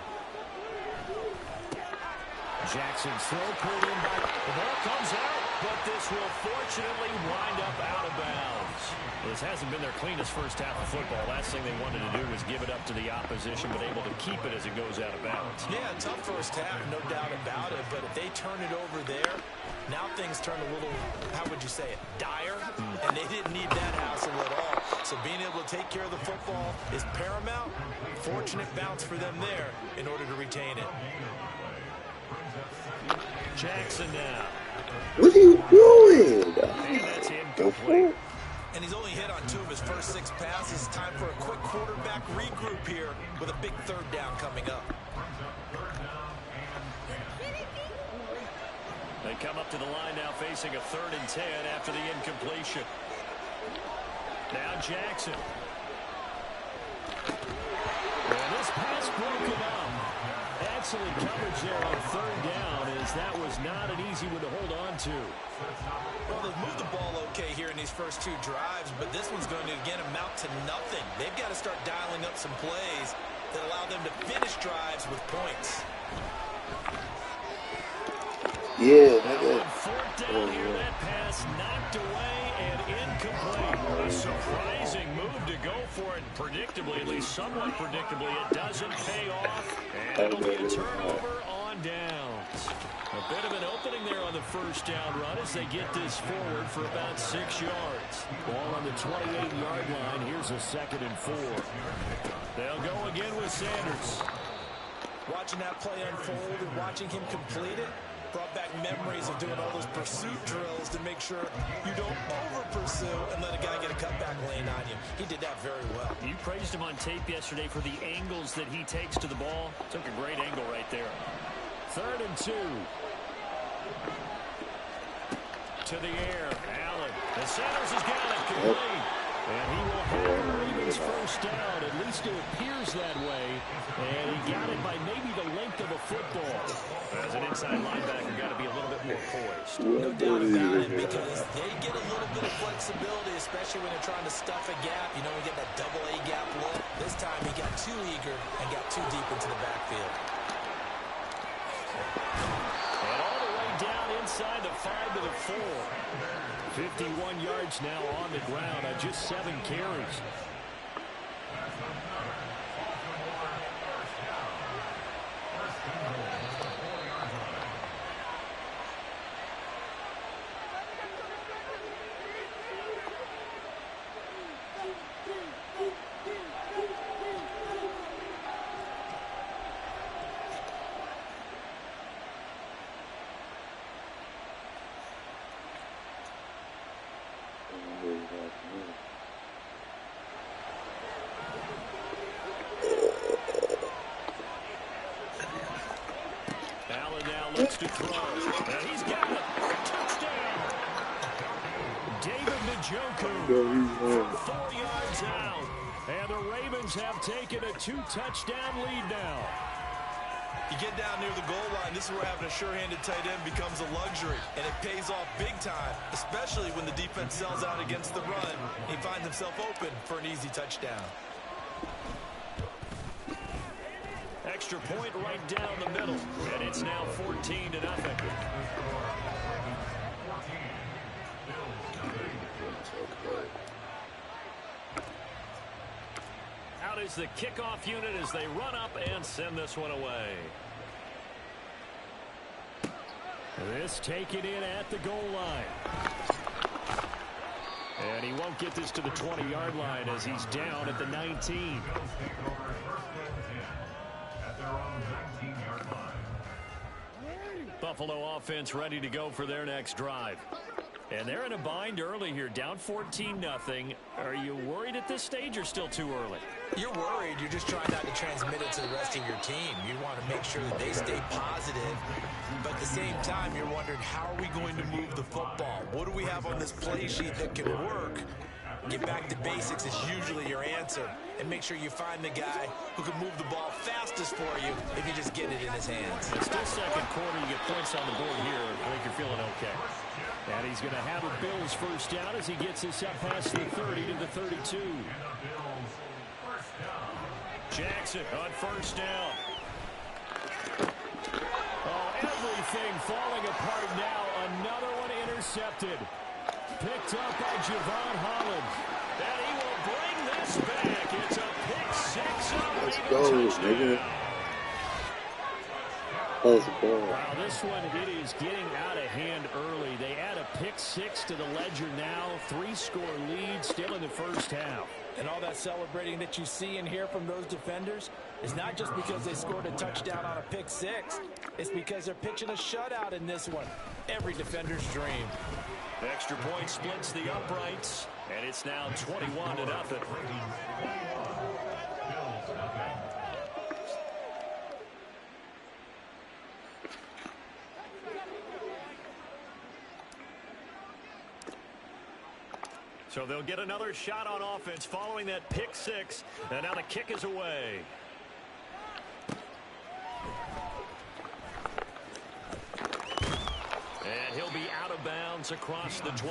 Jackson's throw pulled in by the ball comes out, but this will fortunately wind up out of bounds. This hasn't been their cleanest first half of football. Last thing they wanted to do was give it up to the opposition, but able to keep it as it goes out of bounds. Yeah, tough first half, no doubt about it, but if they turn it over there, now things turn a little, how would you say it, dire, and they didn't need that hassle at all. So being able to take care of the football is paramount. Fortunate bounce for them there in order to retain it. Jackson now. What are you doing? And that's incomplete. And he's only hit on 2 of his first 6 passes. Time for a quick quarterback regroup here with a big 3rd down coming up. They come up to the line now facing a 3rd and 10 after the incompletion. Now Jackson. And this pass broken up. That's excellent coverage there on third down, as that was not an easy one to hold on to. Well, they've moved the ball okay here in these first two drives, but this one's going to, again, amount to nothing. They've got to start dialing up some plays that allow them to finish drives with points. Yeah, nigga. Fourth down here, that pass knocked away and incomplete. A surprising move to go for it, predictably, at least somewhat predictably. It doesn't pay off, and it'll be a turnover on downs. A bit of an opening there on the first down run as they get this forward for about 6 yards. Ball on the 28-yard line. Here's a 2nd and 4. They'll go again with Sanders. Watching that play unfold and watching him complete it brought back memories of doing all those pursuit drills to make sure you don't over-pursue and let a guy get a cutback lane on you. He did that very well. You praised him on tape yesterday for the angles that he takes to the ball. Took a great angle right there. 3rd and 2. To the air. Allen. And Sanders has got it complete. And he will have the Ravens first down. At least it appears that way. And he got it by maybe the length of a football. As an inside linebacker, got to be a little bit more poised. No doubt about it, because they get a little bit of flexibility, especially when they're trying to stuff a gap. You know, we get that double A gap look. This time he got too eager and got too deep into the backfield. And all the way down inside the 5 to the 4. 51 yards now on the ground on just 7 carries. Allen now looks to throw. And he's got it. Touchdown. David Njoku from 4 yards out. And the Ravens have taken a 2-touchdown lead now. You get down near the goal line, this is where having a sure-handed tight end becomes a luxury, and it pays off big time, especially when the defense sells out against the run. He finds himself open for an easy touchdown. Extra point right down the middle, and it's now 14-0. Out is the kickoff unit as they run up and send this one away. This taken in at the goal line. And he won't get this to the 20-yard line as he's down at the 19. Buffalo offense ready to go for their next drive. And they're in a bind early here, down 14-0. Are you worried at this stage or still too early? You're worried. You're just trying not to transmit it to the rest of your team. You want to make sure that they stay positive. But at the same time, you're wondering, how are we going to move the football? What do we have on this play sheet that can work? Get back to basics is usually your answer. And make sure you find the guy who can move the ball fastest for you if you just get it in his hands. It's still second quarter. You get points on the board here. I think you're feeling okay. And he's going to have a Bills first down as he gets this up past the 30 to the 32. Jackson on first down. Oh, everything falling apart now. Another one intercepted. Picked up by Javon Holland. And he will bring this back. It's a pick six. Let's go, nigga. Let's go. Wow, this one, it is getting out of hand early. They add a pick six to the ledger now. 3-score lead still in the first half. And all that celebrating that you see and hear from those defenders is not just because they scored a touchdown on a pick six. It's because they're pitching a shutout in this one. Every defender's dream. Extra point splits the uprights, and it's now 21-0. So they'll get another shot on offense following that pick six, and now the kick is away. downs across the 25.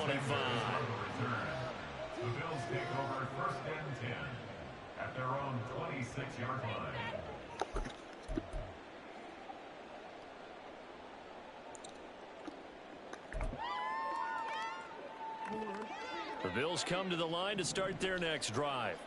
The Bills take over 1st and 10 at their own 26-yard line. The Bills come to the line to start their next drive.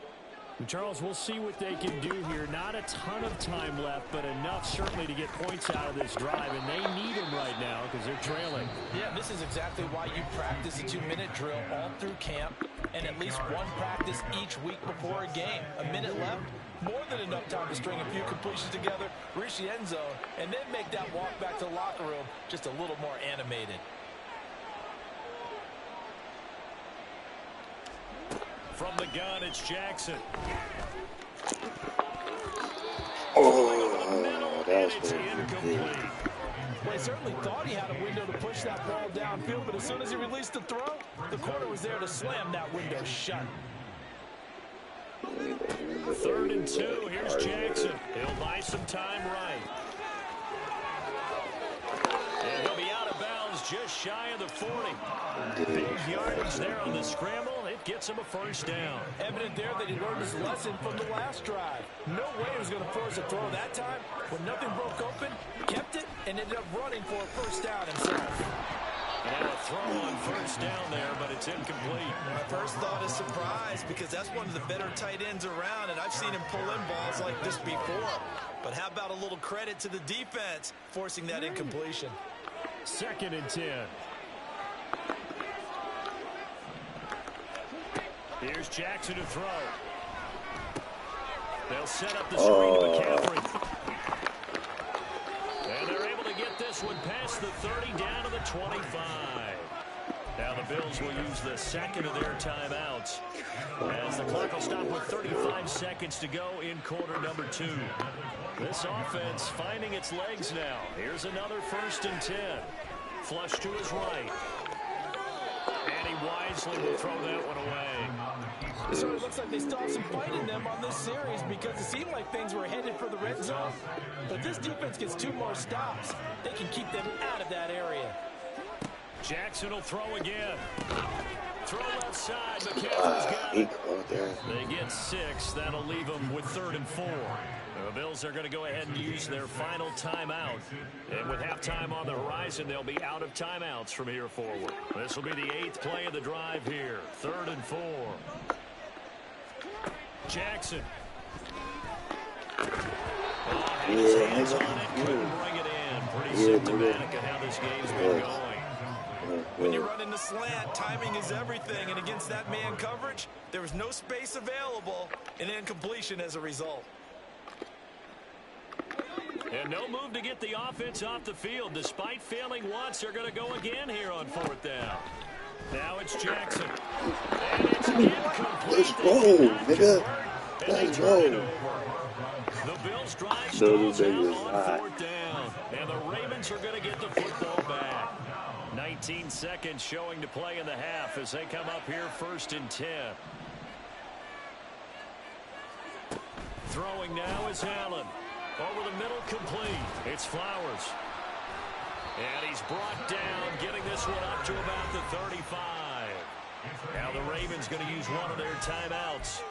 And Charles, we'll see what they can do here. Not a ton of time left, but enough certainly to get points out of this drive, and they need them right now because they're trailing. Yeah, this is exactly why you practice a 2-minute drill all through camp and at least one practice each week before a game. A minute left, more than enough time to string a few completions together, reach the end zone, and then make that walk back to the locker room just a little more animated. From the gun, it's Jackson. Oh, that's incomplete. Well, he certainly thought he had a window to push that ball downfield, but as soon as he released the throw, the corner was there to slam that window shut. 3rd and 2. Here's Jackson. He'll buy some time right. And he'll be out of bounds just shy of the 40. Big yardage there on the scramble. It gets him a first down. Evident there that he learned his lesson from the last drive. No way he was going to force a throw that time. When nothing broke open, kept it, and ended up running for a first down himself. And a throw on first down there, but it's incomplete. My first thought is surprise, because that's one of the better tight ends around, and I've seen him pull in balls like this before. But how about a little credit to the defense forcing that incompletion? 2nd and 10. Here's Jackson to throw. They'll set up the screen to McCaffrey. And they're able to get this one past the 30 down to the 25. Now the Bills will use the second of their timeouts as the clock will stop with 35 seconds to go in quarter number 2. This offense finding its legs now. Here's another 1st and 10. Flush to his right. And he wisely will throw that one away. So it looks like they still have some fight in them on this series because it seemed like things were headed for the red zone. But this defense gets 2 more stops. They can keep them out of that area. Jackson will throw again. Throw left side. McCaffrey's got it. They get 6. That'll leave them with 3rd and 4. The Bills are going to go ahead and use their final timeout. And with halftime on the horizon, they'll be out of timeouts from here forward. This will be the 8th play of the drive here. 3rd and 4. Jackson. His hands on it. Couldn't bring it in. Pretty symptomatic of how this game's been going. When you run in the slant, timing is everything. And against that man coverage, there was no space available and incompletion as a result. And no move to get the offense off the field. Despite failing once, they're going to go again here on 4th down. Now it's Jackson. And it's incomplete. Let's go, nigga. Let's go. The Bills drive stalls out on 4th down. And the Ravens are going to get the football back. 19 seconds showing to play in the half as they come up here 1st and 10. Throwing now is Allen. Over the middle, complete. It's Flowers. And he's brought down, getting this one up to about the 35. Now the Ravens going to use one of their timeouts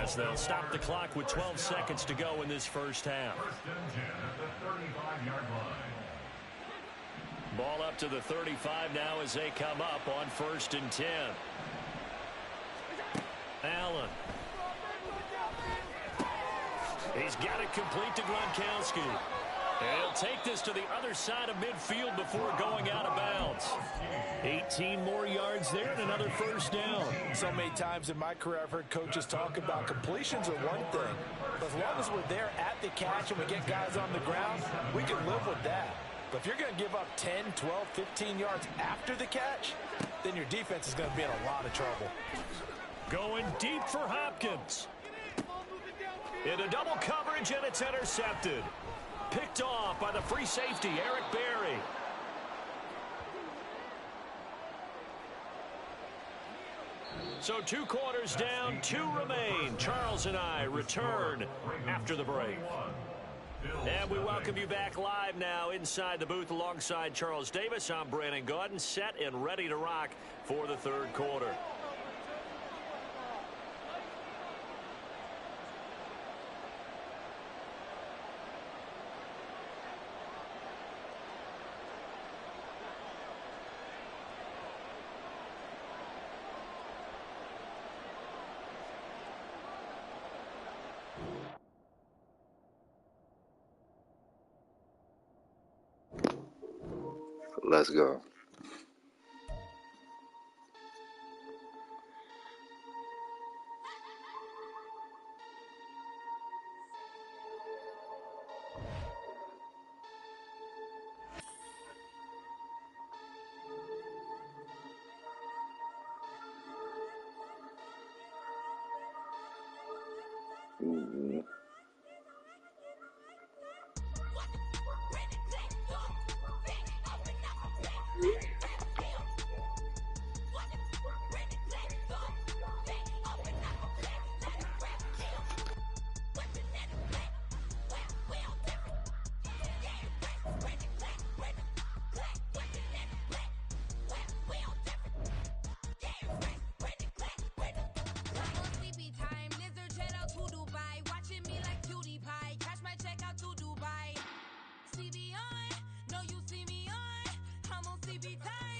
as they'll stop the clock with 12 seconds to go in this first half. 1st and 10 at the 35-yard line. Ball up to the 35 now as they come up on 1st and 10. Allen. He's got it complete to Gronkowski. And he'll take this to the other side of midfield before going out of bounds. 18 more yards there and another first down. So many times in my career I've heard coaches talk about completions are one thing. But as long as we're there at the catch and we get guys on the ground, we can live with that. But if you're going to give up 10, 12, 15 yards after the catch, then your defense is going to be in a lot of trouble. Going deep for Hopkins. Into double coverage, and it's intercepted. Picked off by the free safety, Eric Berry. So 2 quarters down, 2 remain. Charles and I return after the break. And we welcome you back live now inside the booth alongside Charles Davis. I'm Brandon Gaudin, set and ready to rock for the third quarter. Let's go. Mhm. CB on, no you see me on, I'm on CB time.